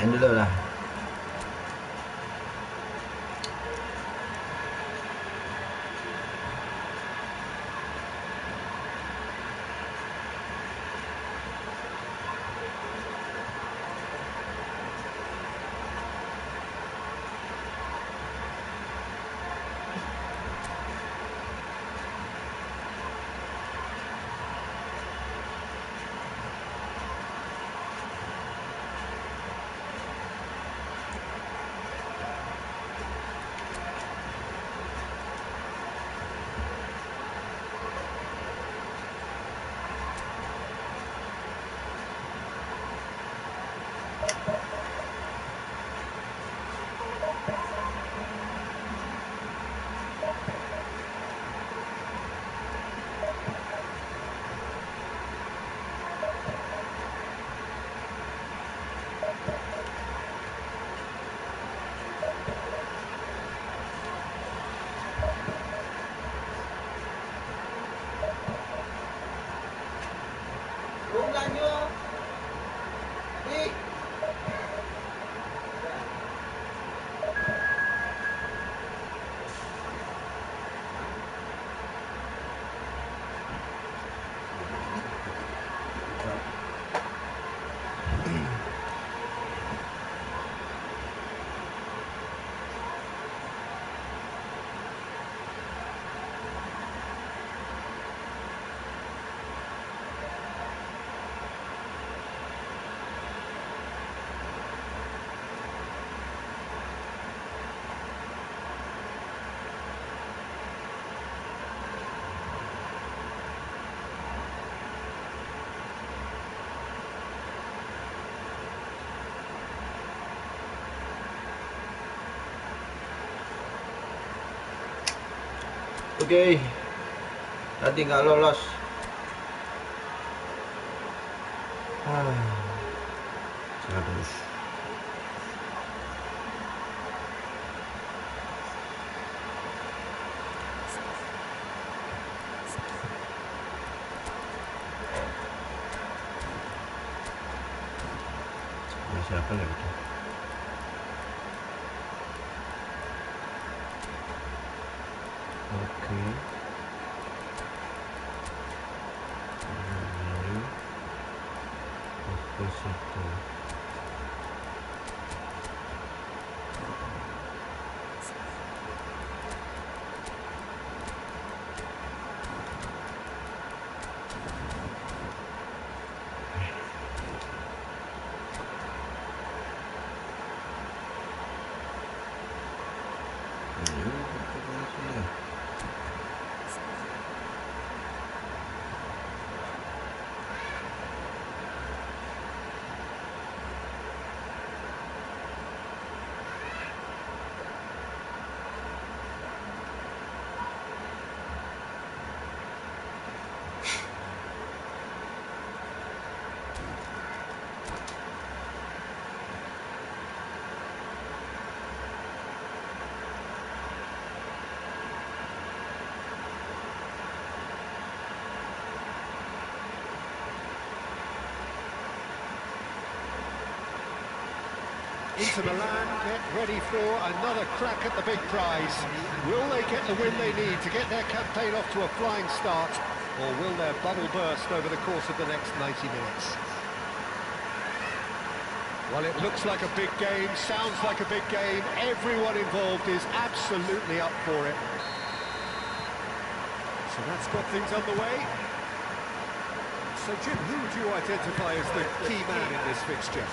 main dulu lah. Oke, tadi nggak lolos. Terus. Siapa lagi? Oke. Oke, situ. Into Milan, get ready for another crack at the big prize. Will they get the win they need to get their campaign off to a flying start, or will their bubble burst over the course of the next 90 minutes? Well, it looks like a big game, sounds like a big game. Everyone involved is absolutely up for it. So that's got things underway. So, Jim, who do you identify as the key man in this fixture?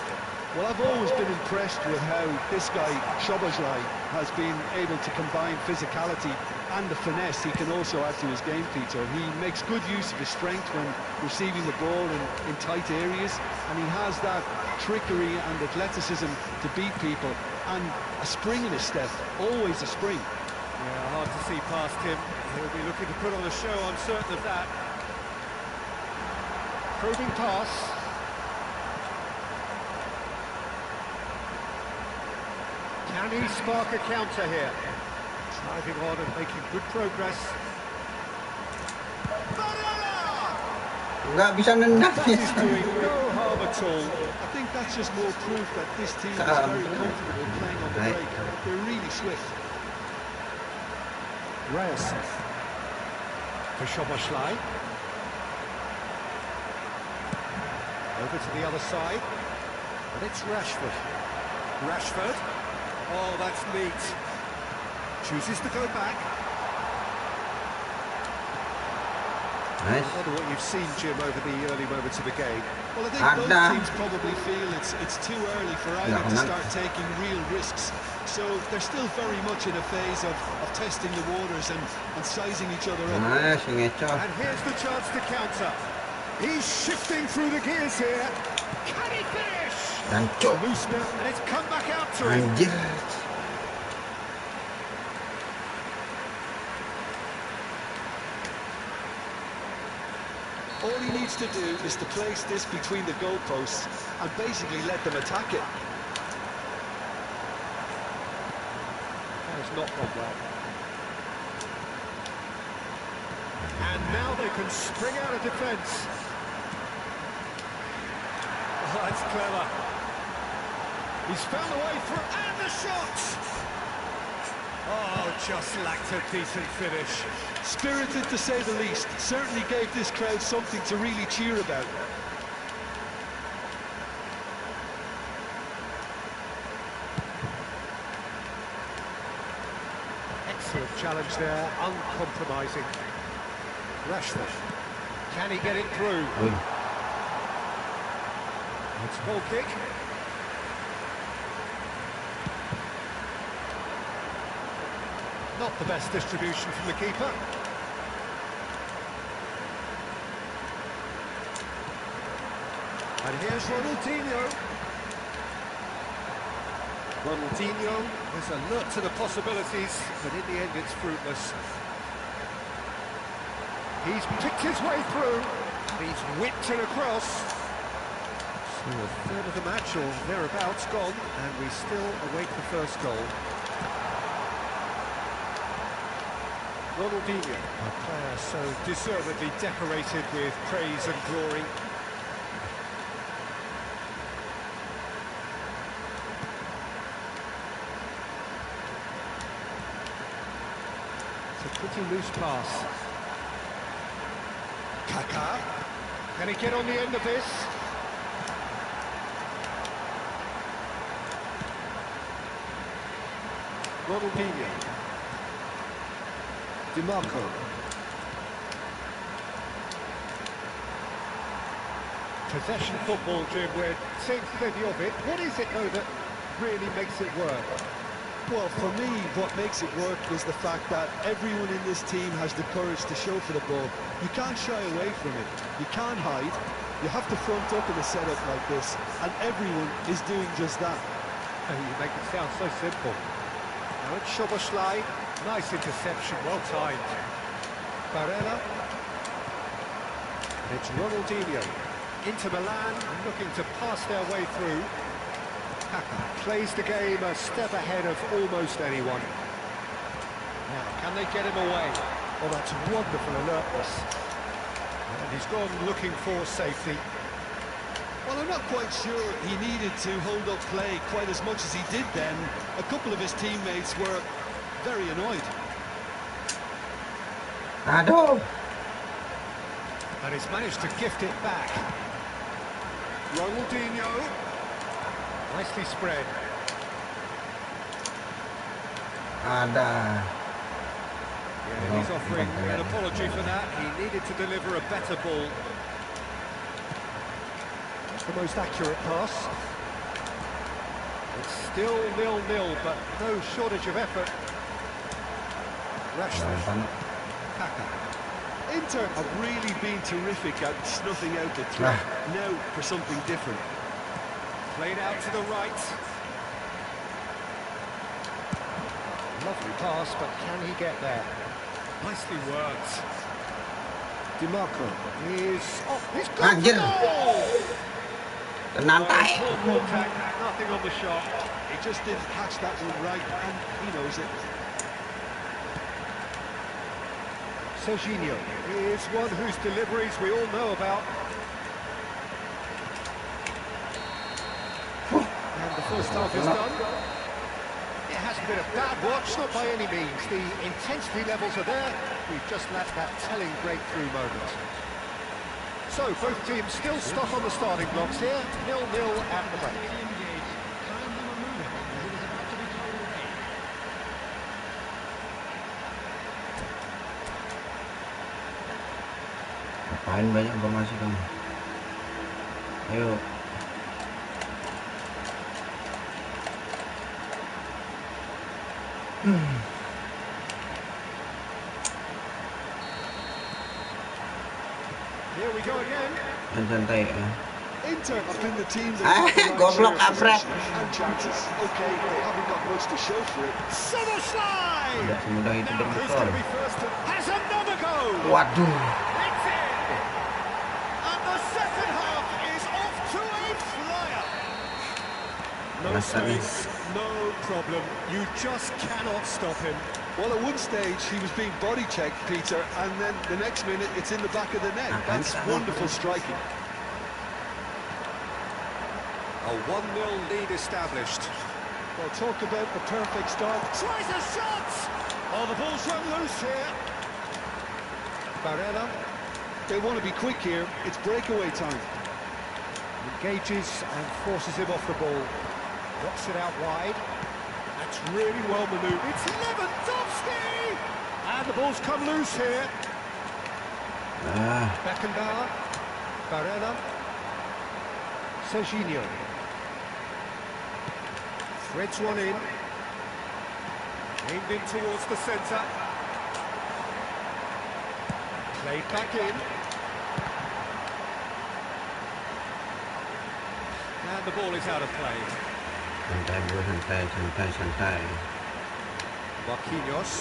Well, I've always been impressed with how this guy, Szoboszlai, has been able to combine physicality and the finesse he can also add to his game, Peter. He makes good use of his strength when receiving the ball in tight areas, and he has that trickery and athleticism to beat people, and a spring in his step, always a spring. Yeah, hard to see past him. He'll be looking to put on a show, I'm certain of that. Probing pass. Can he spark a counter here? Driving on and making good progress. Nggak bisa nendang. That is doing no harm at at all. I think that's just more proof that this team is very comfortable playing on the break. They're really swift. Reyes for Szoboszlai. Over to the other side. And it's Rashford. Rashford. Oh, that's neat. Chooses to go back. Nice. I wonder what you've seen, Jim, over the early moments of the game. Well, I think both teams probably feel it's too early for either to start taking real risks. So they're still very much in a phase of testing the waters and sizing each other up. And here's the chance to counter. He's shifting through the gears here. Can he finish? Loose now, and it's come back out to him. All he needs to do is to place this between the goalposts and basically let them attack it. That has not gone well. And now they can spring out of defence. Oh, that's clever. He's found a way through, and the shot! Oh, just lacked a decent finish. Spirited to say the least. Certainly gave this crowd something to really cheer about. Excellent challenge there, uncompromising. Rashford. Can he get it through? It's a goal kick. Not the best distribution from the keeper. And here's Ronaldinho. Ronaldinho is alert to the possibilities, but in the end it's fruitless. He's picked his way through, and he's whipped it across. So a third of the match, or thereabouts, gone, and we still await the first goal. Ronaldinho, a player so deservedly decorated with praise and glory. It's a pretty loose pass. Kaká. Can he get on the end of this? Ronaldinho. DiMarco. Possession football, Jim, we're seeing plenty of it. What is it, though, that really makes it work? Well, for me, what makes it work is the fact that everyone in this team has the courage to show for the ball. You can't shy away from it. You can't hide. You have to front up in a setup like this, and everyone is doing just that. Oh, you make it sound so simple. Now it's Szoboszlai. Nice interception, well timed. Pahala. It's Ronaldinho. Inter Milan looking to pass their way through. Akan plays the game a step ahead of almost anyone. Now, can they get him away? Oh, that's wonderful alertness. And he's gone looking for safety. Well, I'm not quite sure he needed to hold up play quite as much as he did then. A couple of his teammates were very annoyed. And he's managed to gift it back. Ronaldinho. Nicely spread. Yeah, he's offering an apology for that. He needed to deliver a better ball. That's the most accurate pass. It's still 0-0, but no shortage of effort. Rashford. Kaká. Inter have really been terrific at snuffing out the threat. Now for something different. Played out to the right. Lovely pass, but can he get there? Nicely worked. DiMarco is off. He's got the goal! Full contact, nothing on the shot. He just didn't catch that one right, and he knows it. Serginho is one whose deliveries we all know about. first half is done. It hasn't been a bad watch, not by any means. The intensity levels are there. We've just lacked that telling breakthrough moment. So, both teams still stuck on the starting blocks here. 0-0 at the break. Ngapain banyak informasi kamu? Ayo. Here we go again. Santai ya. Inter have been the team that Goblok kampret. and chances. Okay, they haven't got much to show for it. Summer slide! Tidak semudah itu Now, who's going bergol. to be first? Has another go! Waduh. It's in! And the second half is off to a flyer! No space, no problem. You just cannot stop him. Well, at one stage, he was being body checked, Peter, and then the next minute, it's in the back of the net. That's wonderful striking. A 1-0 lead established. Well, talk about the perfect start. Tries a shot! Oh, the ball's run loose here. Barella They want to be quick here. It's breakaway time. engages and forces him off the ball. Drops it out wide. That's really well manoeuvred. It's Lewandowski! And the ball's come loose here. Beckenbauer. Barella. Serginho. Threads one in. Aimed in towards the centre. Played back in. And the ball is out of play. Santai bro, santai. Marquinhos.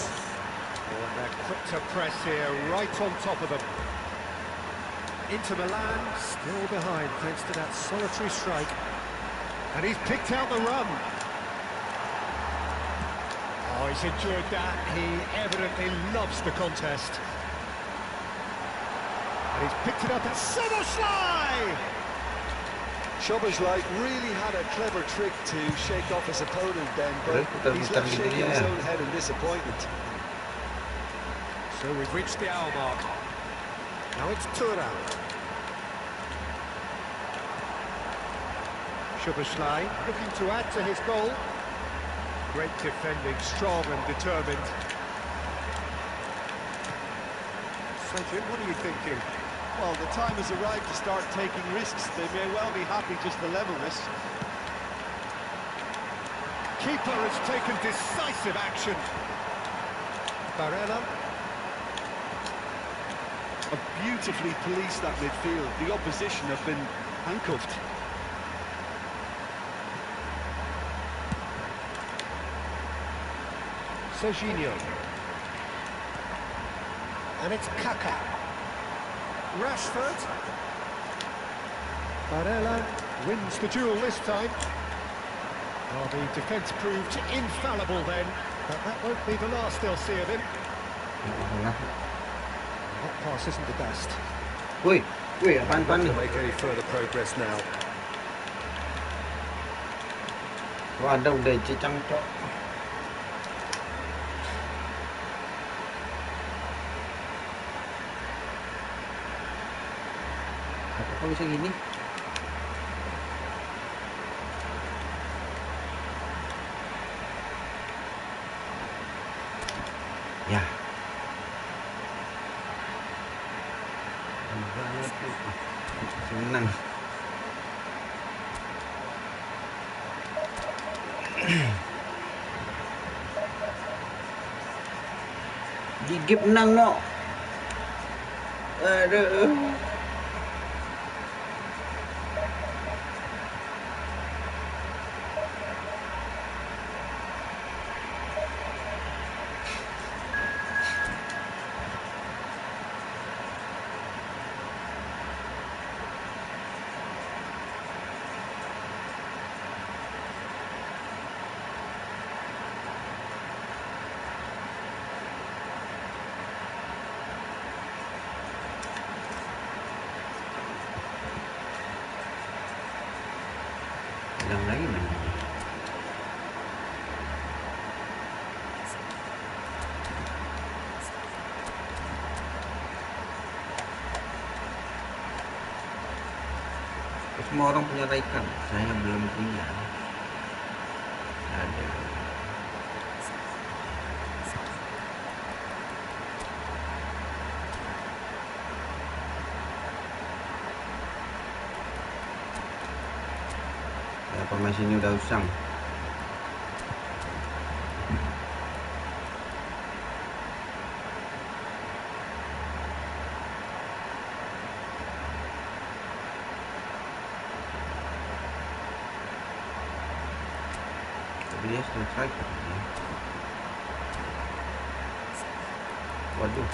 Oh, and they're quick to press here, right on top of them. Inter Milan still behind thanks to that solitary strike. And he's picked out the run. Oh, he's enjoyed that. He evidently loves the contest. And he's picked it up at Szoboszlai! Szoboszlai really had a clever trick to shake off his opponent then, but he's left shaking his own head in disappointment. So we've reached the hour mark. Now it's Thuram. Szoboszlai looking to add to his goal. Great defending, strong and determined. So Jim, what are you thinking? Well, the time has arrived to start taking risks. They may well be happy just to level this. Keeper has taken decisive action. Barella. Have beautifully policed that midfield. The opposition have been handcuffed. Serginho. And it's Kaka. Rashford. Barella wins the duel this time. Well, the defence proved infallible then, but that won't be the last they'll see of him. That pass isn't the best. Wih, apaan nih? Make any further progress now. Wah, ada udah cicang cok. Kok bisa gini? Ya. Senang. Gigip menang no. Aduh. Lagi mana? Semua orang punya Raikan, saya belum punya. Ada. Ya, formasi ini udah usang. Dia selesai kan? Waduh.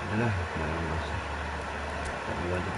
Adalah dalam masa. Tapi waduh.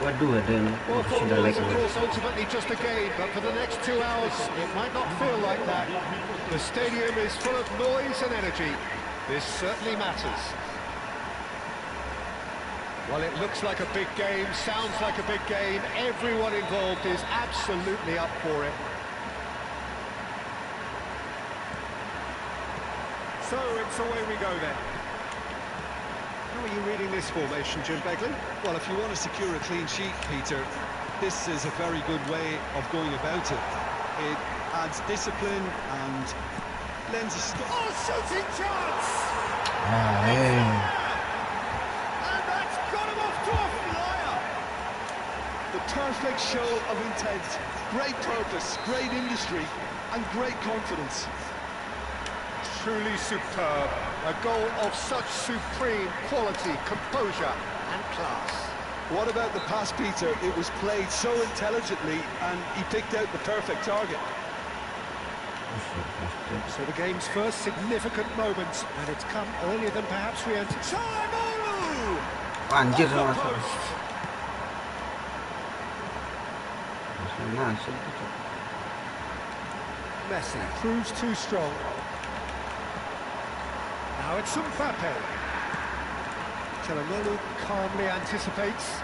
Waduh, ada yang Well, sudah football like. is of course ultimately just a game, but for the next 2 hours it might not feel like that. The stadium is full of noise and energy. This certainly matters. Well, it looks like a big game, sounds like a big game. Everyone involved is absolutely up for it. So it's away we go then. How are you reading this formation, Jim Begley? Well, if you want to secure a clean sheet, Peter, this is a very good way of going about it. It adds discipline and lends a... Oh, shooting chance! Hey. And that's got him off to a flyer! The perfect show of intent. Great purpose, great industry, and great confidence. Truly superb. A goal of such supreme quality, composure and class. What about the pass, Peter? It was played so intelligently and he picked out the perfect target. So the game's first significant moment, and it's come earlier than perhaps we anticipated. Anjir, Off the masuk. post. Masuk. Messi proves too strong. Now it's Mbappe. Çalhanoğlu calmly anticipates.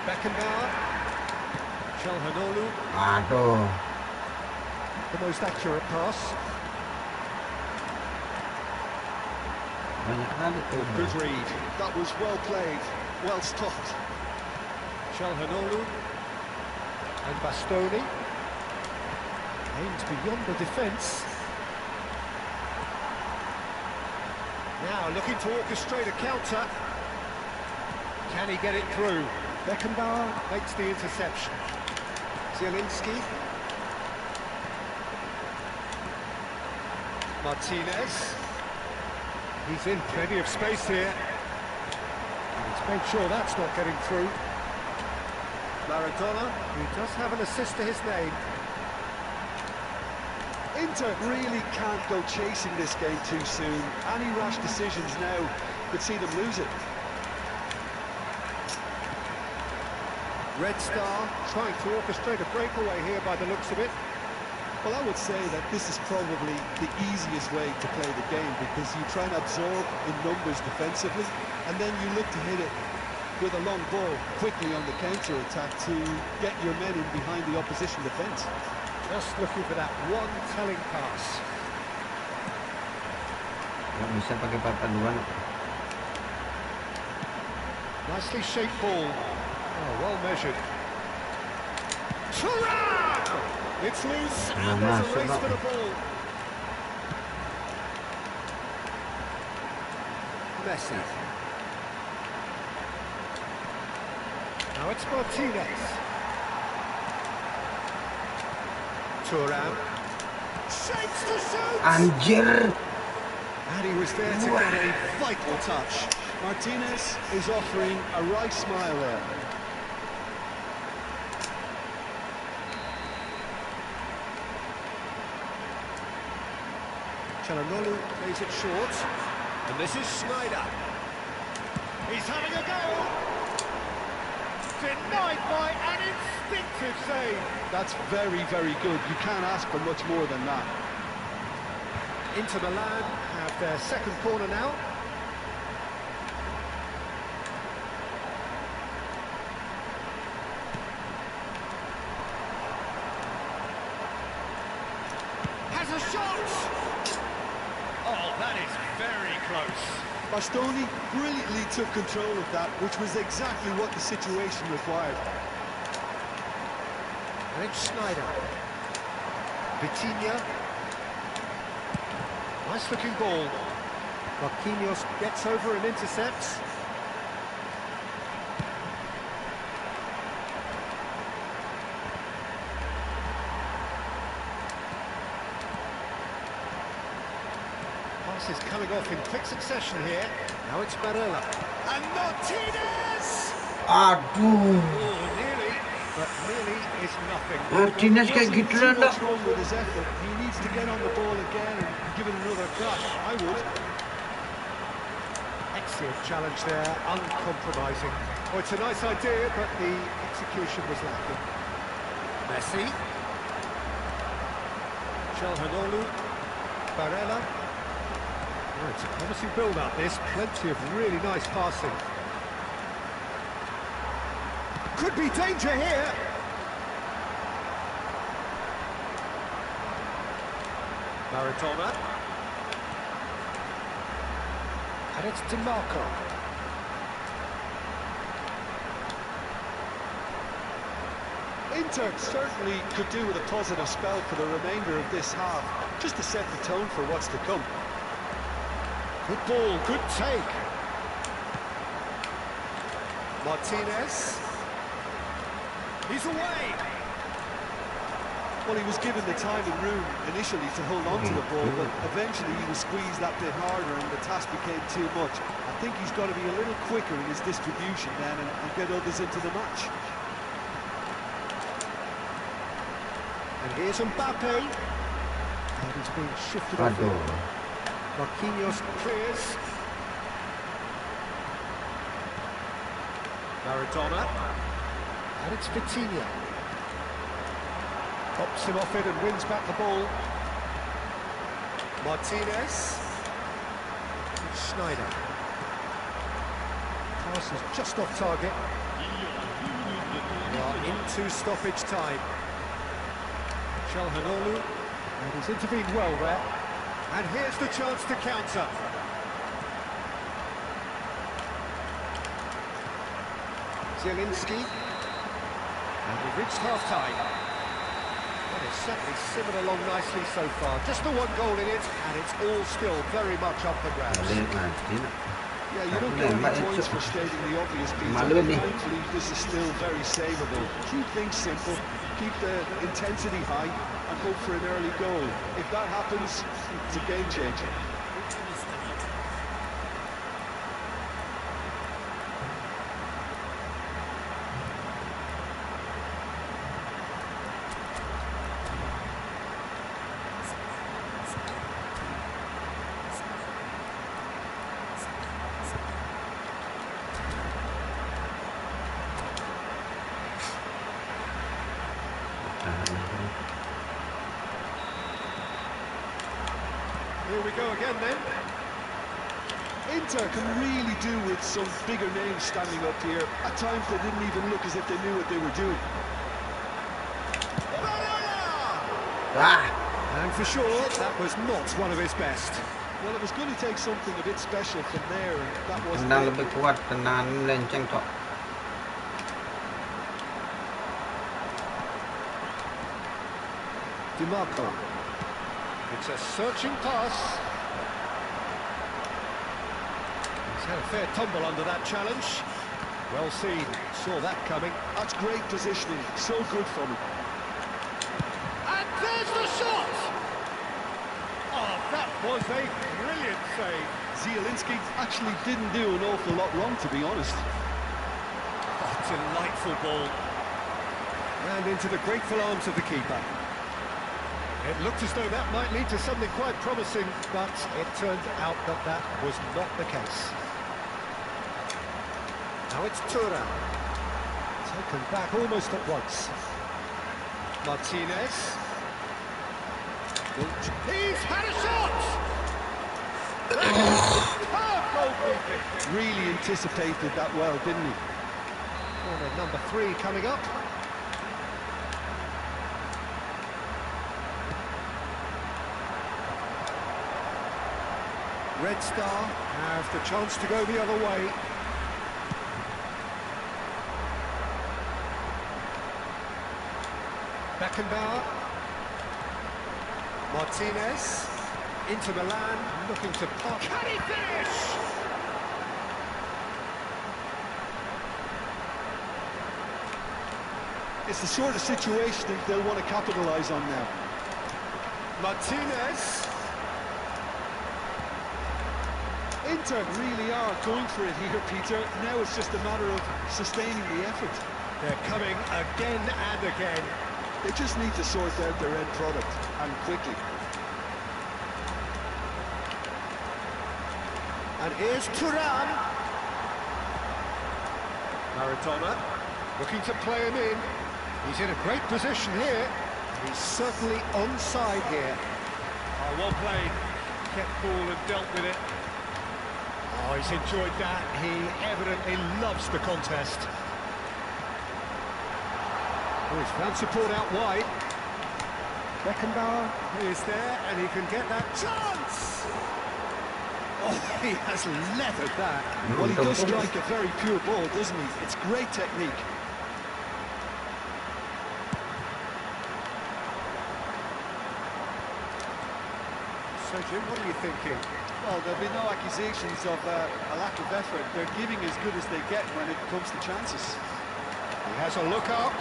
Beckenbauer. Çalhanoğlu. Aduh. The most accurate pass. Banyak kali tuh. Good read. That was well played, well stopped. Çalhanoğlu. And Bastoni. Aimed beyond the defence. Now looking to orchestrate a counter. Can he get it through? Beckenbauer makes the interception. Zielinski. Martinez. He's in plenty of space here. And he's made sure that's not getting through. Maradona, who does have an assist to his name. Inter really can't go chasing this game too soon. Any rash decisions now could see them lose it. Red Star trying to orchestrate a breakaway here by the looks of it. Well, I would say that this is probably the easiest way to play the game because you try and absorb in numbers defensively and then you look to hit it with a long ball quickly on the counter-attack to get your men in behind the opposition defence. Just looking for that one telling pass. Nggak bisa pakai papaduan. Nicely shaped ball. Oh, well measured. Turan! It's loose and there's a race for the ball. Messi. Now it's Martinez. Turan. Shapes to shoot! Anjir. And he was there to get a vital touch. Martinez is offering a right smile there. Çalhanoğlu plays it short. And this is Schneider. He's having a go. Denied by an instinctive save. That's very, very good. You can't ask for much more than that. Inter Milan have their second corner now. Has a shot! Oh, that is very close. Bastoni brilliantly took control of that, which was exactly what the situation required. And it's Schneider. Vitinha. Nice looking ball. Marquinhos gets over and intercepts. Pass is coming off in quick succession here. Now it's Barella. And Martinez! Aduh. Oh, nearly, but nearly is nothing. Martinez kayak gitu lah dah. What's wrong with his effort? He needs to get on the ball again and give it another crack. I would. Excellent challenge there, uncompromising. Oh, it's a nice idea, but the execution was lacking. Messi. Çalhanoğlu. Barella. Oh, it's a promising build-up, this. Plenty of really nice passing. Could be danger here. Maradona. And it's DiMarco. Inter certainly could do with a positive spell for the remainder of this half, just to set the tone for what's to come. Good ball, good take. Martinez. He's away. Well, he was given the time and room initially to hold on to the ball, but eventually he was squeezed that bit harder and the task became too much. I think he's got to be a little quicker in his distribution then and get others into the match. And here's Mbappe. And he's being shifted off. Marquinhos clears. Maradona. And it's Vitinha. Pops him off it and wins back the ball. Martinez. It's Schneider. Pass is just off target. We are into stoppage time. Çalhanoğlu. And he's intervened well there. And here's the chance to counter. Zielinski. And we've reached half-time. Well, it's certainly simmered along nicely so far. Just the one goal in it, and it's all still very much up for grabs. Yeah, you don't get any points for stating the obvious, Peter. Thankfully, this is still very savable. Keep things simple, keep the intensity high, and hope for an early goal. If that happens, it's a game changer. Here we go again then. Inter can really do with some bigger names standing up here. At times they didn't even look as if they knew what they were doing. And for sure, that was not one of his best. Well, it was going to take something a bit special from there, and that wasn't Tendang it. lebih kuat, tenang lenceng tok. DiMarco. It's a searching pass. He's had a fair tumble under that challenge. Well seen, saw that coming. That's great positioning, so good from him. And there's the shot! Oh, that was a brilliant save. Zielinski actually didn't do an awful lot wrong, to be honest. Oh, delightful ball. And into the grateful arms of the keeper. It looked as though that might lead to something quite promising, but it turned out that that was not the case. Now it's Thuram. Taken back almost at once. Martinez. He's had a shot! Really anticipated that well, didn't he? Corner number 3 coming up. Red Star have the chance to go the other way. Beckenbauer. Martinez. Into Milan, looking to pop. Can he finish? It's the sort of situation that they'll want to capitalise on now. Martinez. Inter really are going for it here, Peter. Now it's just a matter of sustaining the effort. They're coming again and again. They just need to sort out their end product, and quickly. And here's Thuram. Maradona looking to play him in. He's in a great position here. He's certainly onside here. Oh, well played. Kept ball and dealt with it. Oh, he's enjoyed that. He evidently loves the contest. Oh, he's found support out wide. Beckenbauer is there, and he can get that chance. Oh, he has leathered that. Well, he does strike a very pure ball, doesn't he? It's great technique. So, Jim, what are you thinking? Well, there'll be no accusations of a lack of effort. They're giving as good as they get when it comes to chances. He has a look out.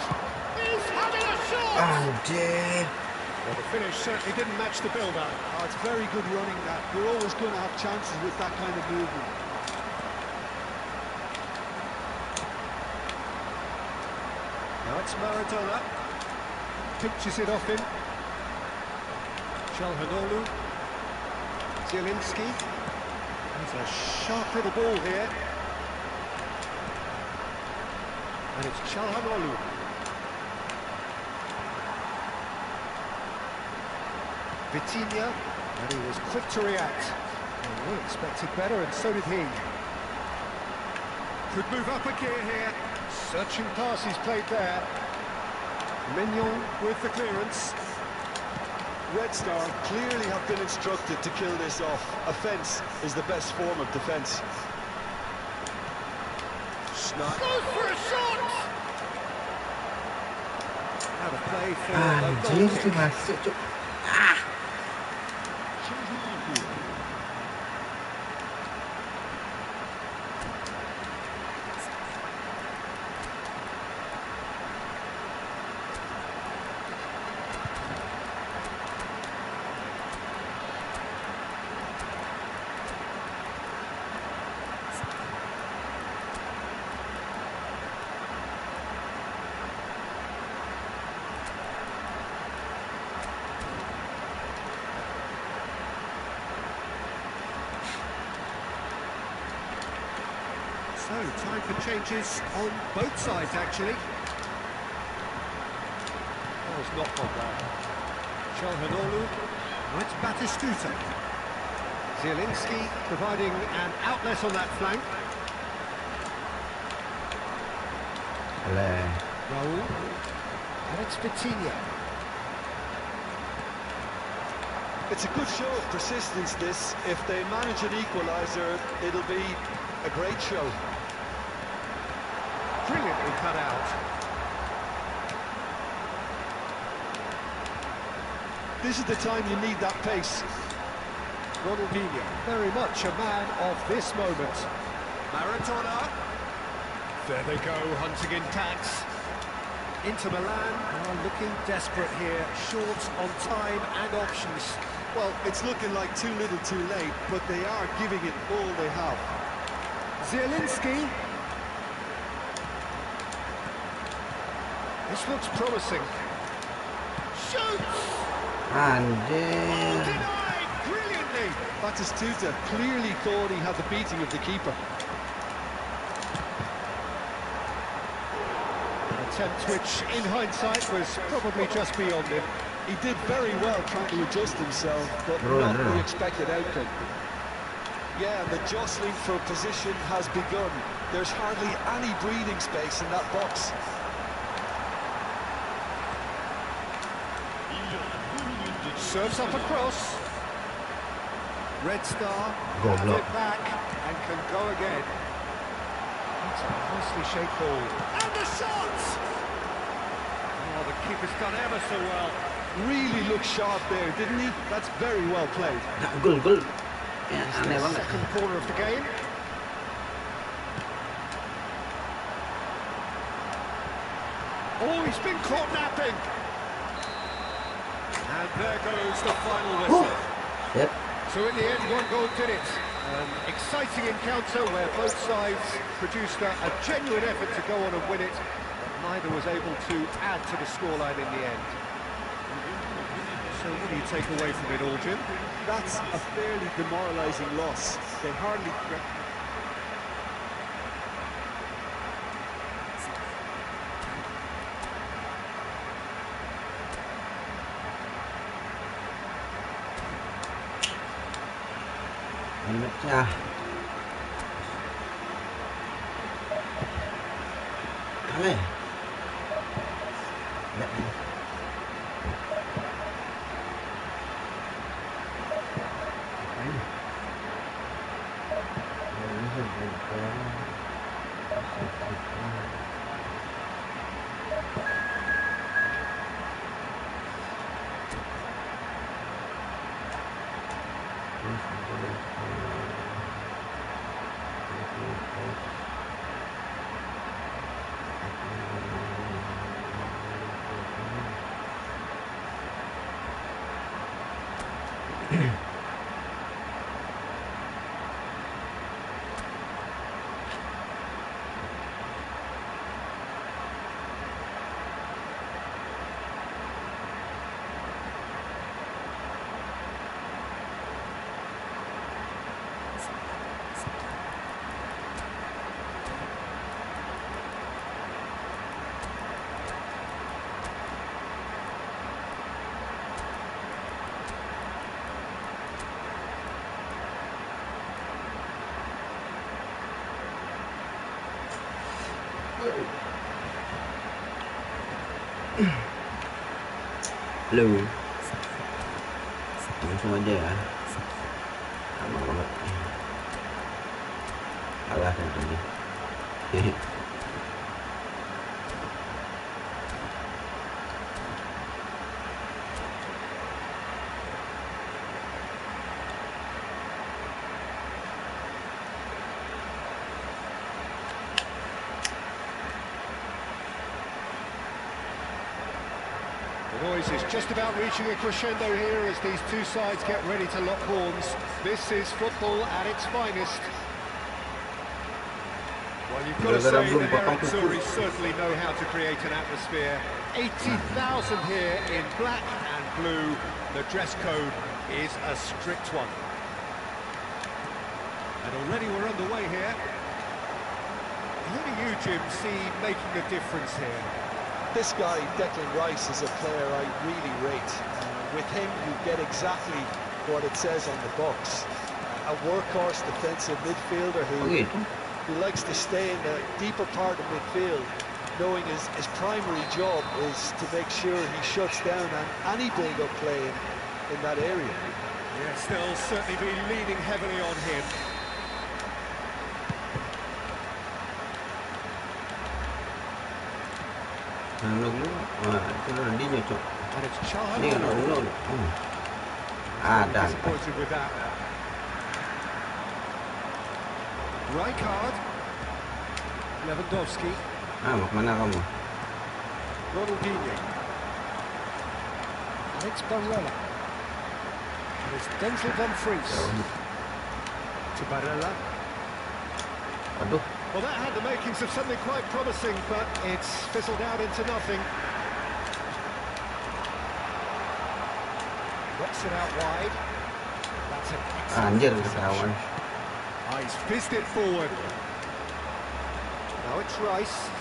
He's having a shot! Anjir. Well, the finish certainly didn't match the build-up. Oh, it's very good running that. You're always going to have chances with that kind of movement. Now it's Maradona. Pinches it off him. Çalhanoğlu. Zielinski. There's a sharp little ball here. And it's Çalhanoğlu. Vitinha, and he was quick to react. And we expected better, and so did he. Could move up a gear here. Searching pass he's played there. Mignon with the clearance. Red Star clearly have been instructed to kill this off. Offence is the best form of defence. Snot. Goes for a shot! Out of play for a goal Anjir, kick. masuk cuk. So, time for changes on both sides, actually. That was not gone well. Çalhanoğlu, it's Batistuta. Zielinski providing an outlet on that flank. Alah. Raul, and it's Vitinha. It's a good show of persistence, this. If they manage an equaliser, it'll be a great show. Brilliantly cut out. This is the time you need that pace. Ronaldinho, very much a man of this moment. Maradona. There they go, hunting in tax. Inter Milan are looking desperate here, short on time and options. Well, it's looking like too little too late, but they are giving it all they have. Zielinski. This looks promising. Shoots! Anjir. Denied brilliantly. Batistuta clearly thought he had the beating of the keeper. Attempt which, in hindsight, was probably just beyond him. He did very well trying to adjust himself, but not the expected outcome. Yeah, the jostling for position has begun. There's hardly any breathing space in that box. Serves up across. Red Star, Go have block. it back, and can go again. It's a nicely shaped ball. And the shot! Oh, the keeper's done ever so well. Really looked sharp there, didn't he? That's very well played. Gol, gol. Ya, It's aneh the banget. second corner of the game. Oh, he's been caught napping. And there goes the final whistle. Yep. So in the end, one goal did it. An exciting encounter where both sides produced a genuine effort to go on and win it, but neither was able to add to the scoreline in the end. So what do you take away from it all, Jim? That's a fairly demoralising loss. They hardly... Helmetnya. Aneh. Ya. Belum. Langsung aja ya. Sama banget. Kalah tentunya. The noise is just about reaching a crescendo here as these two sides get ready to lock horns. This is football at its finest. Well, you've got to say that Aaaaaaa certainly know how to create an atmosphere. 80,000 here in black and blue. The dress code is a strict one. And already we're underway here. Who do you, Jim, see making a difference here? This guy, Declan Rice, is a player I really rate. With him, you get exactly what it says on the box. A workhorse defensive midfielder who likes to stay in the deeper part of midfield, knowing his primary job is to make sure he shuts down any build-up play in that area. Yes, they'll certainly be leaning heavily on him. And it's Charles. Disappointed with that. Rijkaard. Lewandowski. Mana kamu? Ronaldinho. And it's Barella. And it's Denzel Dumfries. To Barella. Aduh. Well, that had the makings of something quite promising, but it's fizzled out into nothing. Knocks it out wide. That's an excellent interception. He's fizzed it forward. Now it's Rice.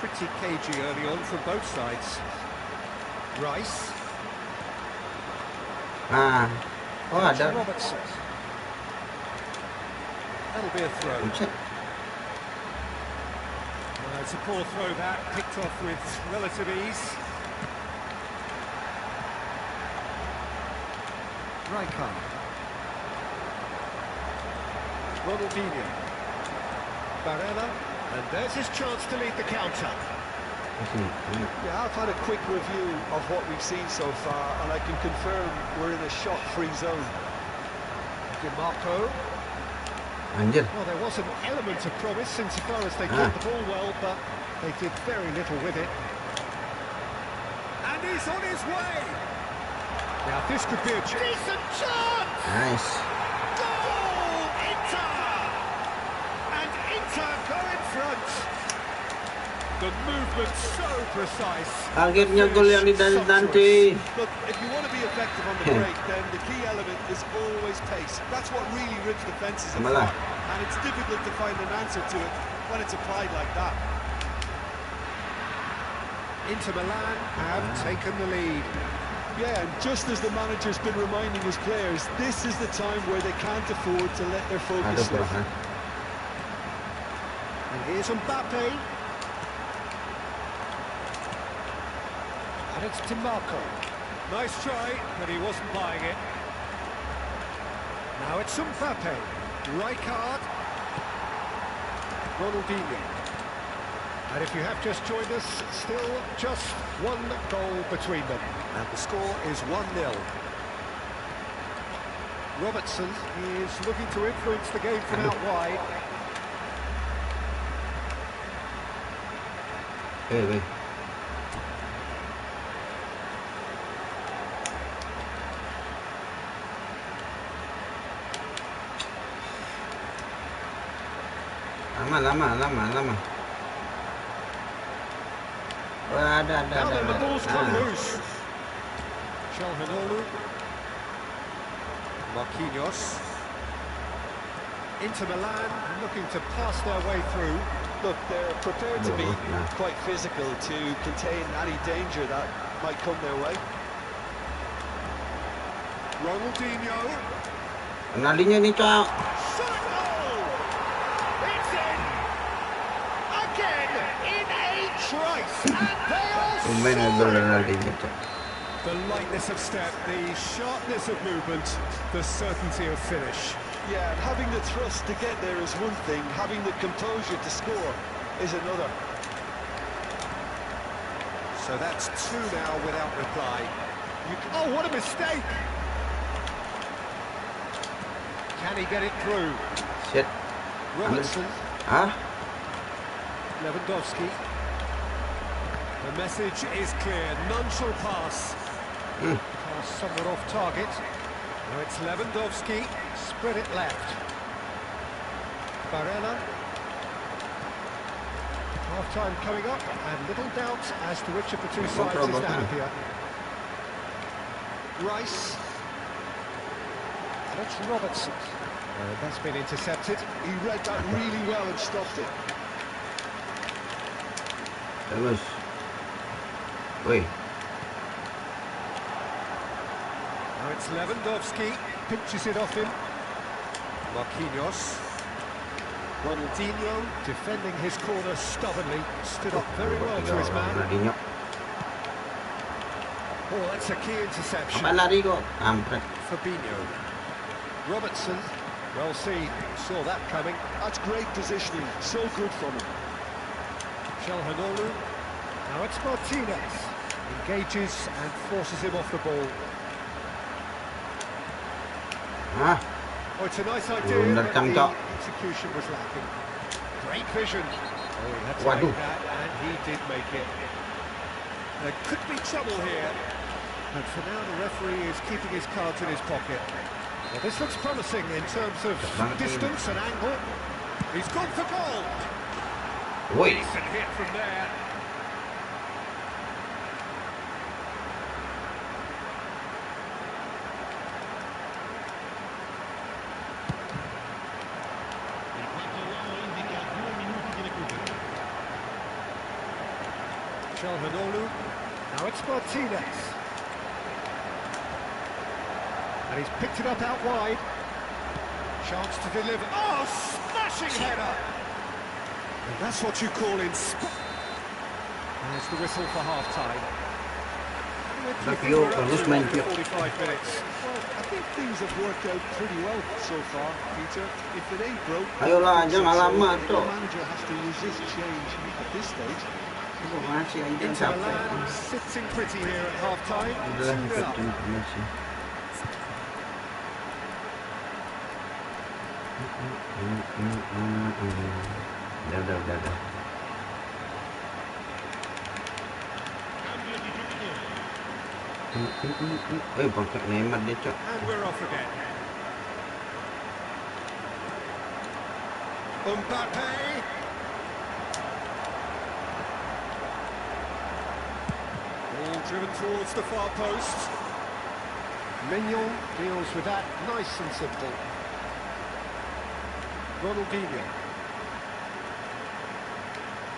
Pretty cagey early on from both sides. Rice. Oh ada. Robertson. That'll be a throw. It's a poor throw that, picked off with relative ease. Rijkaard. Ronaldinho. Barella. And there's his chance to lead the counter. Yeah, I've had a quick review of what we've seen so far, and I can confirm we're in a shot-free zone. DiMarco. Well, there was an element of promise insofar as they kept the ball well, but they did very little with it. And he's on his way! Now this could be a decent chance! Nice. Goal! Inter! And Inter go in front! The movement so precise. Akhirnya gol yang dinanti. Look, if you want to be effective on the break, then the key element is always pace. That's what really rips defences apart, and it's difficult to find an answer to it when it's applied like that. Inter Milan have taken the lead. Yeah, and just as the manager's been reminding his players, this is the time where they can't afford to let their focus slip. And here's Mbappe. And it's DiMarco. Nice try, but he wasn't buying it. Now it's Mbappe. Rijkaard. Ronaldinho. And if you have just joined us, still just one goal between them. And the score is 1-0. Robertson is looking to influence the game from out wide. Hey. Lama. Now then, the ball's come loose. Calhanoglu. Marquinhos. Inter Milan looking to pass their way through. Look, they're prepared to be quite physical to contain any danger that might come their way. Ronaldinho. Ronaldinho ni Cok. It's in! Again, in a trice, and they are the lightness of step, the sharpness of movement, the certainty of finish. Yeah, and having the thrust to get there is one thing, having the composure to score is another. So that's two now without reply. Oh, what a mistake! Can he get it through? Shit. Robertson. Huh? Lewandowski. The message is clear. None shall pass. Pass somewhat off target. Now it's Lewandowski. Spread it left. Barella. Half-time coming up, and little doubt as to which of the two sides is happier. Rice. And it's Robertson. That's been intercepted. He read that really well and stopped it. Bagus. Woi. Now it's Lewandowski. Pinches it off him. Marquinhos. Ronaldinho defending his corner stubbornly. Stood up very well to his man. Oh, that's a key interception. Apa lari kok? Kampret. Fabinho. Robertson. Well seen. Saw that coming. That's great positioning. So good from him. Calhanoglu. Now it's Martinez. Engages and forces him off the ball. Ah, Oh, it's a nice idea, bener but kan, the Cok. execution was lacking. Great vision. Oh, he had to Waduh. make that, and he did make it. There could be trouble here. And for now, the referee is keeping his cards in his pocket. Well, this looks promising in terms of distance and angle. He's gone for goal. woi. Decent hit from there. Calhanoglu. Now it's Martinez. And he's picked it up out wide. Chance to deliver. Oh, smashing header! And that's what you call in There's the whistle for half-time. Tapi yo, terus main dia. 45 minutes. Well, I think things have worked out pretty well so far, Peter. If it ain't broke, Ayolah, jangan lama the tu. manager has to resist change at this stage. Masih aja Inter capek. Milan sitting pretty here at half-time. Udah 2-0 up. masih. Udah. Pakai Lemur dia, Cok. And we're off again. Mbappe. Ball driven towards the far post. Mignon deals with that nice and simple. Ronaldinho.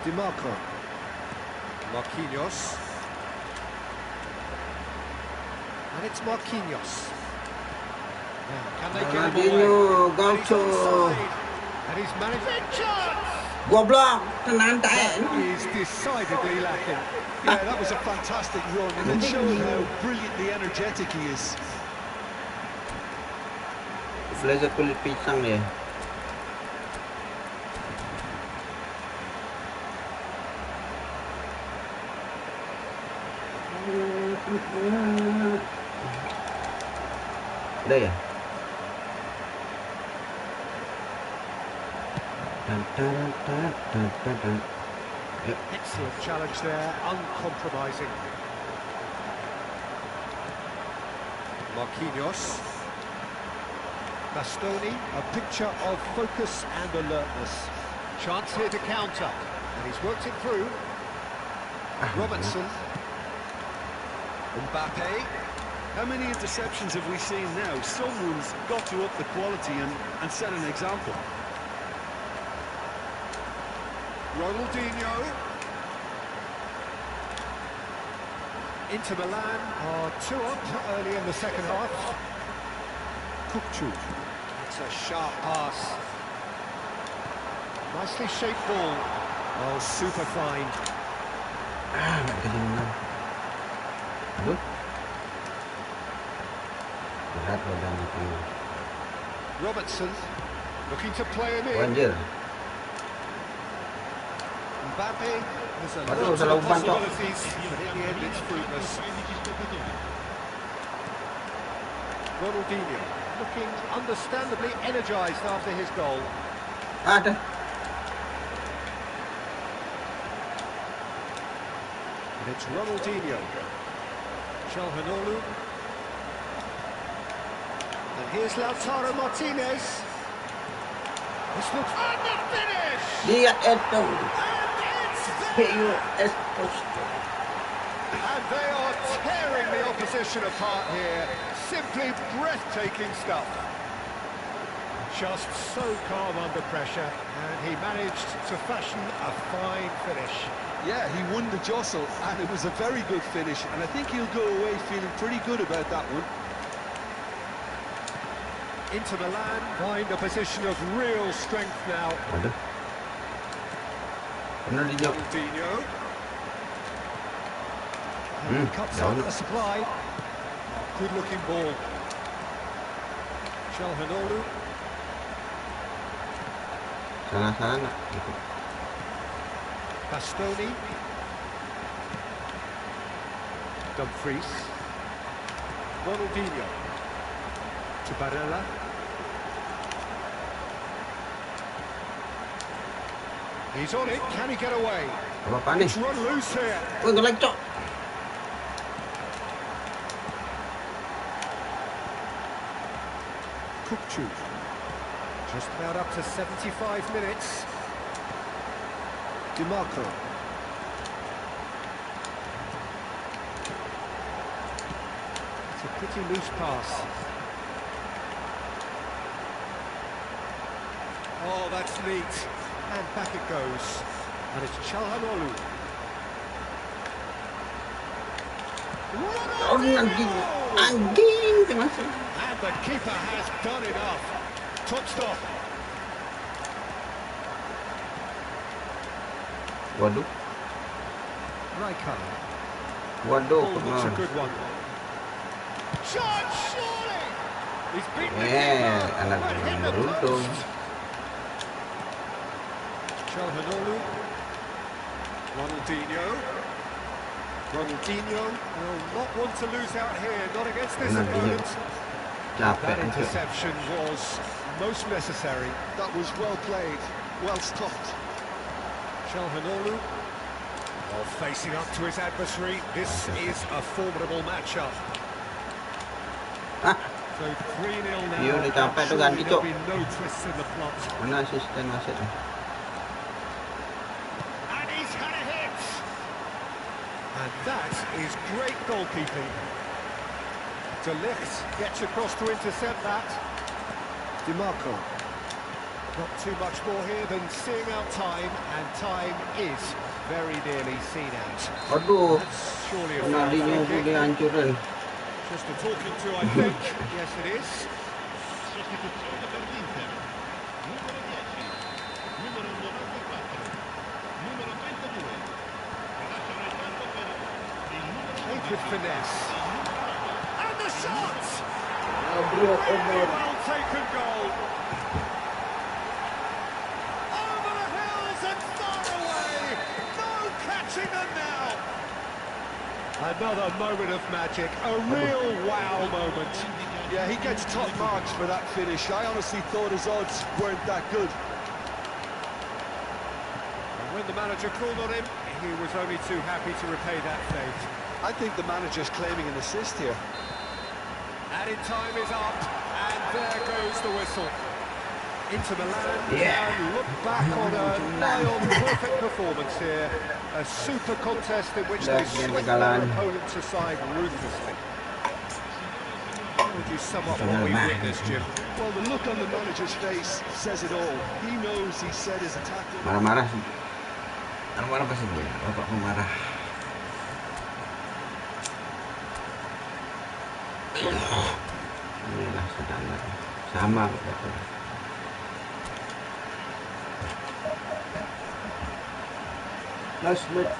DiMarco. Marquinhos. And it's Marquinhos. Now, can they get him away? Ronaldinho, And he's gaucho. onside. And he's managed it. Chance! Goblok, tenang tak? That is decidedly lacking. Yeah, that was a fantastic run, and it showed how brilliantly energetic he is. Belajar kulit pisang dia. Udah ya? Yuk. Excellent challenge there, uncompromising. Marquinhos. Bastoni, a picture of focus and alertness. Chance here to counter, and he's worked it through. Robertson. Mbappe. How many interceptions have we seen now? Someone's got to up the quality and set an example. Ronaldinho. Inter Milan are 2 up early in the second half. Kukçu. It's a sharp pass. Nicely shaped ball. Oh, super fine. Nak kasi menang. Aduh. Berat badan itu. Robertson looking to play him in. Banjir. Mbappe has a Aduh, lot salah of umpan, Cok. possibilities, but in the end it's fruitless. Ronaldinho looking understandably energised after his goal. Ada. And it's Ronaldinho. Calhanoglu. And here's Lautaro Martinez. This looks... And the finish! Lihat itu. And they are tearing the opposition apart here. Simply breathtaking stuff. Just so calm under pressure, and he managed to fashion a fine finish. Yeah, he won the jostle, and it was a very good finish, and I think he'll go away feeling pretty good about that one. Inter Milan find a position of real strength now. Aduh. Benar dijawab. Ronaldinho. He cuts out the supply. Good looking ball. Calhanoglu. Sana. Bastoni. Dumfries. Ronaldinho. To Barella. He's on it. Can he get away? Apa nih? It's run loose here. Wih, ngelag, Cok. Kupchu. Just about up to 75 minutes. DiMarco. It's a pretty loose pass. Oh, that's neat. And back it goes. And it's Calhanoglu. Anjing, masuk. And the keeper has done enough. Top stop. Waduh, Raikkonen. waduh, Oh, that's a good one. Shot, surely! He's beaten the anak keeper, but hit yang the beruntung. post. Calhanoglu. Ronaldinho will not want to lose out here, not against this Ronaldinho. opponent. Capek That itu. interception was most necessary. That was well played, well stopped. Calhanoglu. Oh, facing up to his adversary. This is a formidable matchup. Ah, So 3-0 now. Dia udah capek tuh, ganti, There'll Cok. be no twists in the plot. mana asisten wasit? And he's had a hit. And that is great goalkeeping. De Ligt gets across to intercept that. DiMarco. Not too much more here than seeing out time, and time is very nearly seen out. Waduh, That's surely a foul. Ronaldinho Free kick. boleh hancurin. Just a talking to, I think. Yes, it is. Played with finesse. And the shot! Really well taken goal. Over the hills and far away. No catching them now. Another moment of magic. A real wow moment. Yeah, he gets top marks for that finish. I honestly thought his odds weren't that good. And when the manager called on him, he was only too happy to repay that faith. I think the manager's claiming an assist here. Added time is up, and there goes the whistle. Inter Milan Yeah. can look back on a nigh-on perfect performance here. A super contest in which they That's swept Galan. their opponents aside ruthlessly. How would you sum up what we've witnessed, Jim? Well, the look on the manager's face says it all. He knows he set his attack. Marah-marah sih. Marah-marah pasti gue. Bapakku marah. Inilah standar. Sama betul. Last match.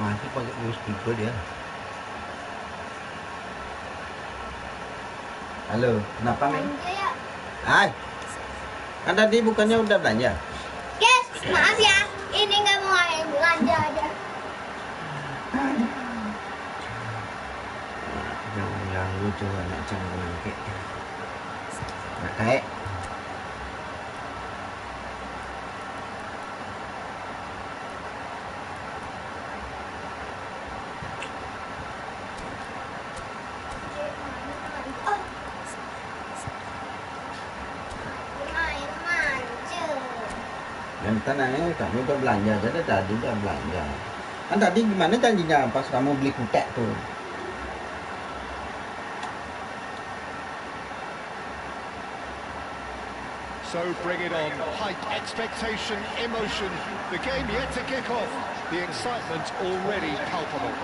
Masih pakai USB dia. Halo, kenapa nih? Hai, kan tadi bukannya udah belanja? Guys, maaf ya, ini nggak mau belanja aja. Jangan ganggu tuh anak canggung kayak. Nah, kayak. Dan tenangnya kamu udah belanja, jadi tadi udah belanja. Kan tadi gimana janjinya pas kamu beli kutek tuh? So bring it on. Hype, expectation, emotion. The game yet to kick off. The excitement already palpable.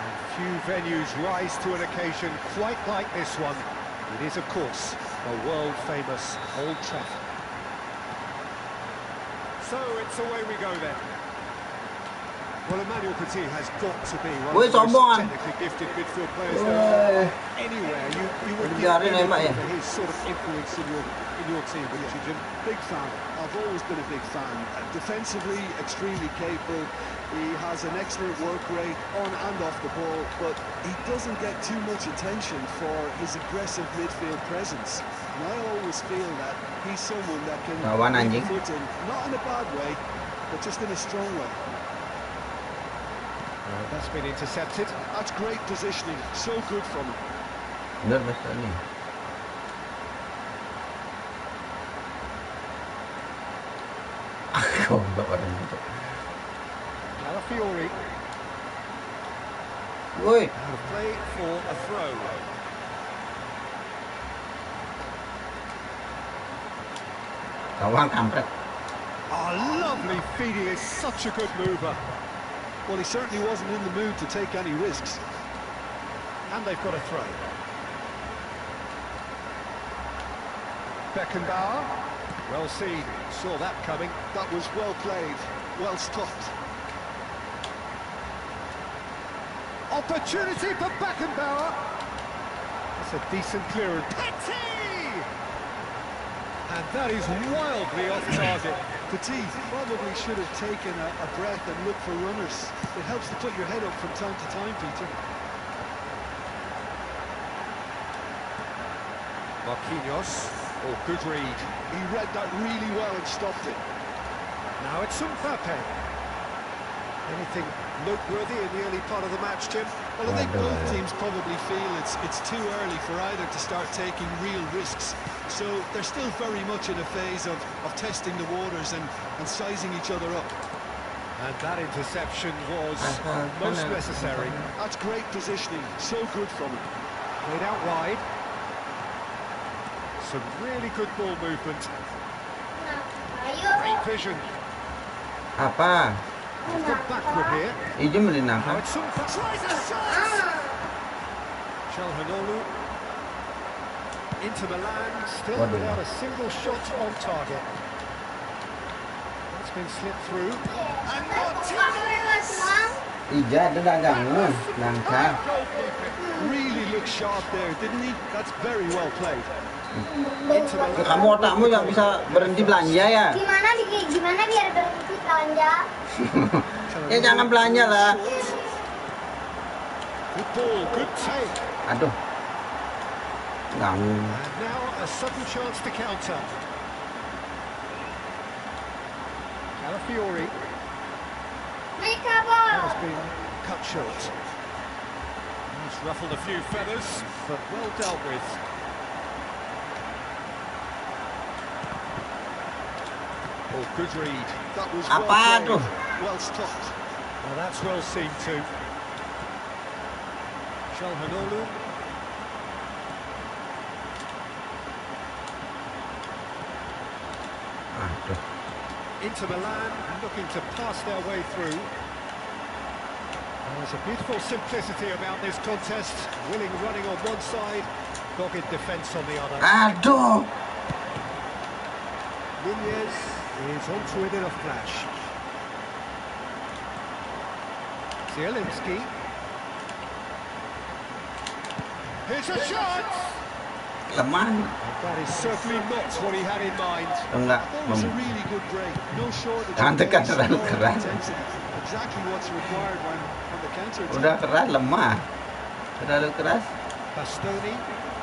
And few venues rise to an occasion quite like this one. It is, of course, the world-famous Old Trafford. So it's away we go then. Well, Emmanuel Petit has got to be one of the most technically gifted midfield players there. Anywhere you would give him for his sort of influence in your team, wouldn't you, Jim? Big fan. I've always been a big fan. Defensively, extremely capable. He has an excellent work rate on and off the ball, but he doesn't get too much attention for his aggressive midfield presence. And I always feel that he's someone that can put a foot in, not in a bad way, but just in a strong way. That's been intercepted. That's great positioning. So good from him. Bener besarnya. Goblok orang itu. Calafiori. Woi. Play for a throw. Gawang kampret. Oh, lovely feed. He is such a good mover. Well, he certainly wasn't in the mood to take any risks. And they've got a throw. Beckenbauer. Well seen. Saw that coming. That was well played. Well stopped. Opportunity for Beckenbauer. That's a decent clearance. Petit! And that is wildly off target. Petit probably should have taken a breath and looked for runners. It helps to put your head up from time to time, Peter. Marquinhos. Oh, good read. He read that really well and stopped it. Now it's Mbappe. Anything noteworthy in the early part of the match, Jim? Well, I think both teams probably feel it's too early for either to start taking real risks. So they're still very much in a phase of testing the waters and sizing each other up. And that interception was most necessary. That's great positioning. So good from him. Played out wide. Some really good ball movement. Great vision. Apa? He's got backward here. Ijum beli napa? Now it's some tries a shot. Chalhanoglu into Milan, still without a single shot on target. That's been slipped through. And Martinez! Ija ada dagangan, nangka. Really looked sharp there, didn't he? That's very well played. Into Milan. Kamu otakmu yang bisa berhenti belanja ya? Gimana biar berhenti belanja? Ya jangan belanja lah. Good ball, good take. Aduh. Ganggu. And now a sudden chance to counter. Calafiori has been cut short. He's ruffled a few feathers, but well dealt with. Oh, good read. That was Apa tuh? well stopped. Well, that's well seen too. Chalhanoglu. Aduh. Into Milan, looking to pass their way through. There's a beautiful simplicity about this contest. Willing running on one side, dogged defence on the other. Aduh. Nunez is onto it in a flash. Zielinski. Here's a shot! lemah. That is certainly not what he had in mind. Enggak. That was a really good break. No shortage Jangan of tekan pace, terlalu nor keras. intensity. Exactly what's required when the counter Udah attack. keras lemah. Terlalu keras Bastoni,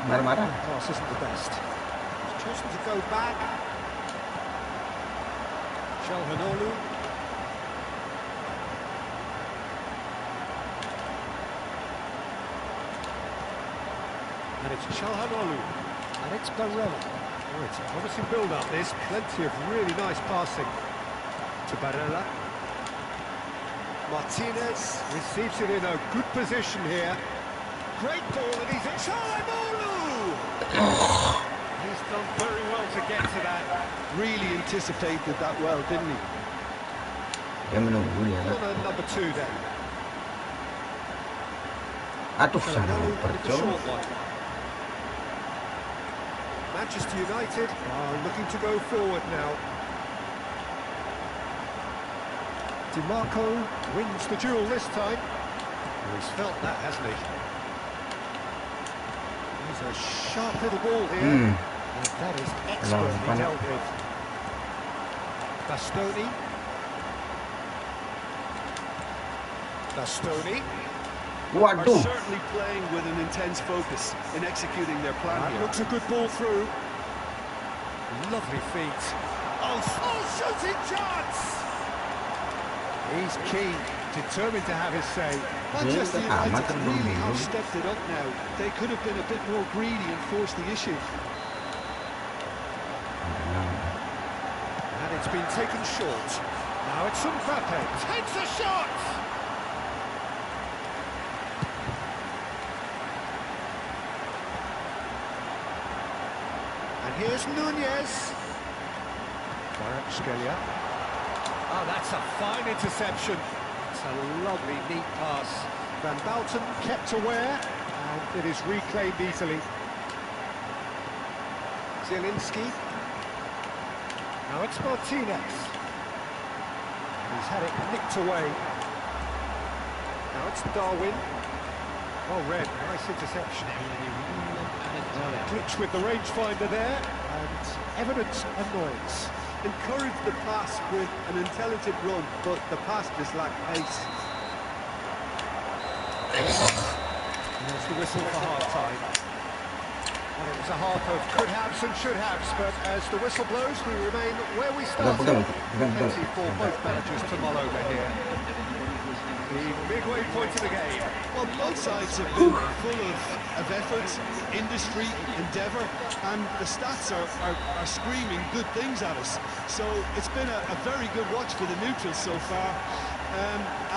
marah-marah. pass isn't the best. He's chosen to go back. Calhanoglu. And it's Calhanoglu. And it's Barella. Oh, it's a promising build-up, this. Plenty of really nice passing to Barella. Martinez receives it in a good position here. Great ball, and he's in Calhanoglu! He's done very well to get to that. Really anticipated that well, didn't he? Dia menunggu dia. Corner number 2 then. Aduh, sana Calhanoglu with the percuma. short one. Manchester United are looking to go forward now. DiMarco wins the duel this time. Well, he's felt that, hasn't he? He's a sharp little ball here. And that is expertly dealt with. Bastoni. Bastoni. Are Waduh. certainly playing with an intense focus in executing their plan That here. looks a good ball through. Lovely feet. Oh, shooting chance! He's keen, determined to have his say. Manchester Dia amat United really terburu-buru. have stepped it up now. They could have been a bit more greedy and forced the issue. And it's been taken short. Now it's Mbappe. Takes a shot! And here's Nunez. Kvaratskhelia. Oh, that's a fine interception. It's a lovely, neat pass. Van Bouten kept aware, and it is reclaimed easily. Zielinski. Now it's Martinez. He's had it nicked away. Now it's Darwin. Well read, nice interception. Glitch with the rangefinder there, and evident annoyance. Encouraged the pass with an intelligent run, but the pass just lacked pace. There's the whistle for half-time. Well, it was a half of could-haves and should-haves, but as the whistle blows, we remain where we started. Plenty for both managers to mull over here. The midway point of the game. Well, both sides have been full of effort, industry, endeavour, and the stats are screaming good things at us. So it's been a very good watch for the neutrals so far,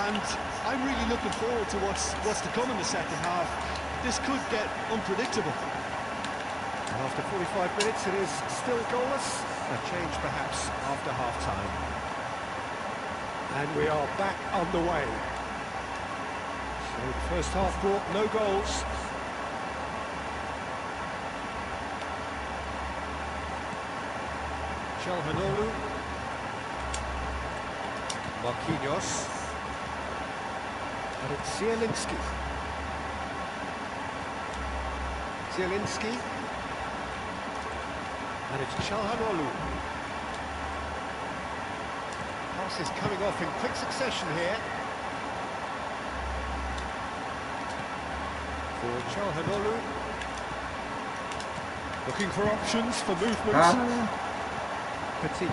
and I'm really looking forward to what's to come in the second half. This could get unpredictable. And after 45 minutes, it is still goalless. A change perhaps after half-time. And we are back on the way. So the first half brought no goals. Calhanoglu. Marquinhos. And it's Zielinski. Zielinski. And it's Calhanoglu. Pass is coming off in quick succession here. For Calhanoglu. Looking for options for movement. Petit.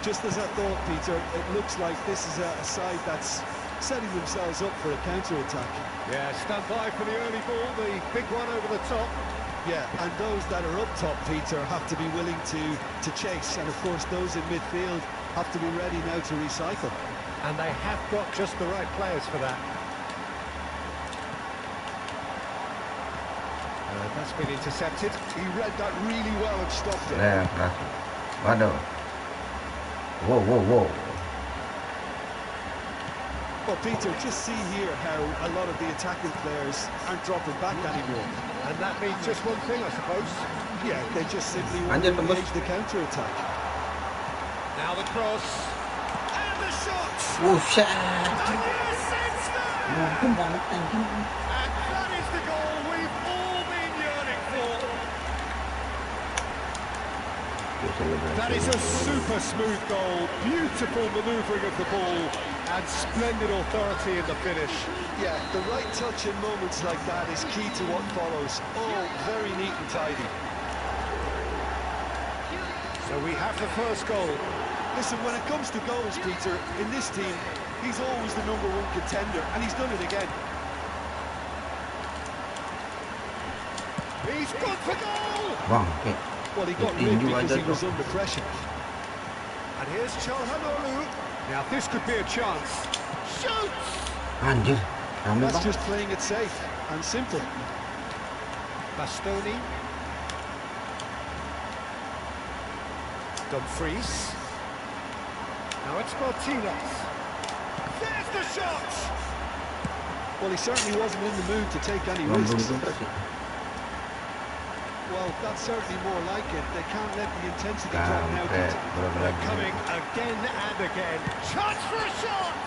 Just as I thought, Peter, it looks like this is a side that's setting themselves up for a counter-attack. Yeah, stand by for the early ball, the big one over the top. Yeah, and those that are up top, Peter, have to be willing to chase. And, of course, those in midfield have to be ready now to recycle. And they have got just the right players for that. And that's been intercepted. He read that really well and stopped it. Waduh. Wow. Well, Peter, just see here how a lot of the attacking players aren't dropping back anymore. And that means just one thing, I suppose. Yeah, they just simply want to engage the counter-attack. Now the cross. And the shot! Buset. And yes, it's there! And that is the goal we've all been yearning for. That is a super smooth goal, beautiful manoeuvring of the ball, and splendid authority in the finish. Yeah, the right touch in moments like that is key to what follows. All very neat and tidy. So we have the first goal. Listen, when it comes to goals, Peter, in this team, he's always the #1 contender, and he's done it again. He's gone for goal! Vâng, okay. Well, he got rid because he was under pressure. And here's Chalhanoglu. Now this could be a chance. Shoots! Anjir, rame That's banget. just playing it safe and simple. Bastoni. Dumfries. Now it's Martinez. There's the shot! Well, he certainly wasn't in the mood to take any Belum risks. tuntas sih. Well, that's certainly more like it. They can't let the intensity drop now, Kampret, Peter. belum They're lagi. coming again and again. Chance for a shot!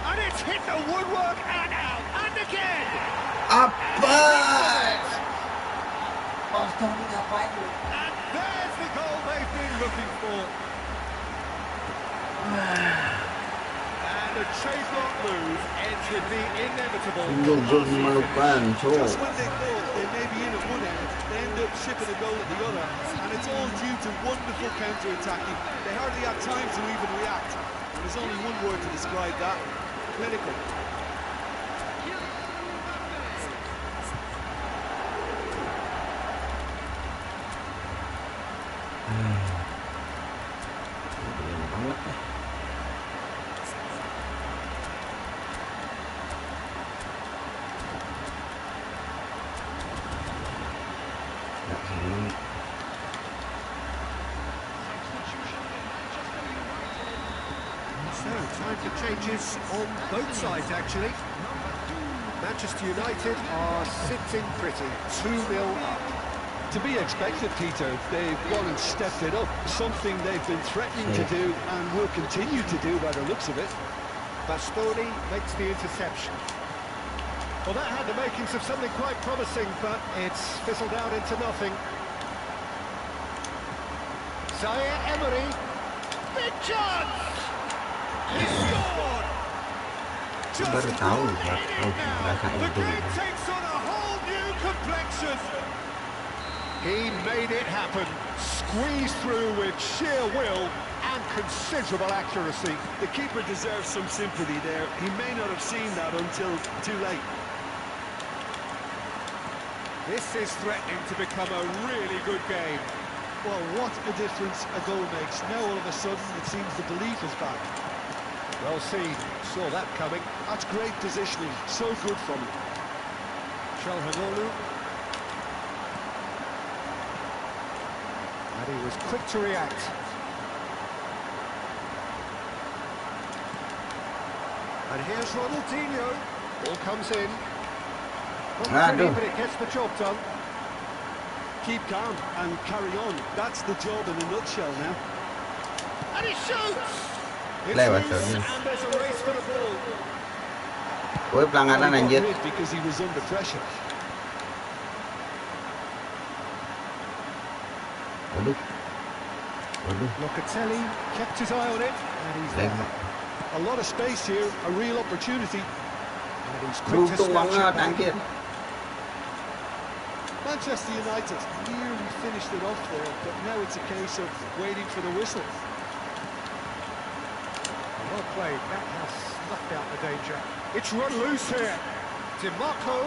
And it's hit the woodwork and out. And again! Apa? Bastoni ngapain lu? And there's the goal they've been looking for. And a chase-not move ends with the inevitable. Gol memalukan, so. Just when they thought they may be in at one end, they end up shipping a goal at the other. And it's all due to wonderful counter-attacking. They hardly have time to even react. And there's only one word to describe that: clinical. Banget ya. Nggak seneng. So, time for changes on both sides, actually. Manchester United are sitting pretty, 2-0 up. To be expected, Peter. They've gone and stepped it up. Something they've been threatening to do and will continue to do by the looks of it. Bastoni makes the interception. Well, that had the makings of something quite promising, but it's fizzled out into nothing. Zaire Emery, big chance! He scored! Just Baru tahu, one Pak. in Oh, now. rasa The itu. game takes on a whole new complexion. He made it happen, squeezed through with sheer will and considerable accuracy. The keeper deserves some sympathy there. He may not have seen that until too late. This is threatening to become a really good game. Well, what a difference a goal makes. Now all of a sudden it seems the belief is back. Well seen, saw that coming. That's great positioning. So good from him. Chalhanoglu. And he was quick to react. And here's Ronaldinho. Ball comes in. Not pretty, but it gets the job done. Keep calm and carry on. That's the job in a nutshell now. And he shoots! It's Lewat, loose, Tony. and there's a race for the ball. Woi, pelanggaran Well, he anjir. got rid because he was under pressure. Waduh. Waduh. Locatelli kept his eye on it, and he's there. Lemur. A lot of space here, a real opportunity. And he's quick to Beruntung snatch banget it back. anjir. Manchester United nearly finished it off there, but now it's a case of waiting for the whistle. Well played, that has snuffed out the danger. It's run loose here. DiMarco.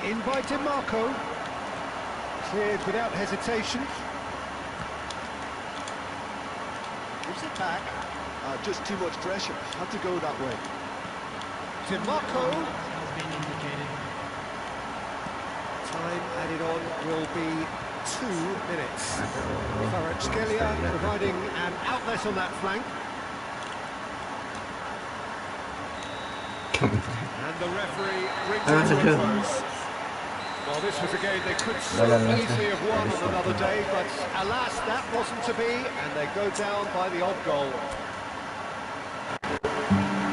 In by DiMarco. Cleared without hesitation. Gives it back. Just too much pressure. Had to go that way. DiMarco. Time added on will be 2 minutes. Kvaratskhelia providing an outlet on that flank. And the referee brings it to a close. Well, this was a game they could so easily have won on another day, but alas, that wasn't to be, and they go down by the odd goal.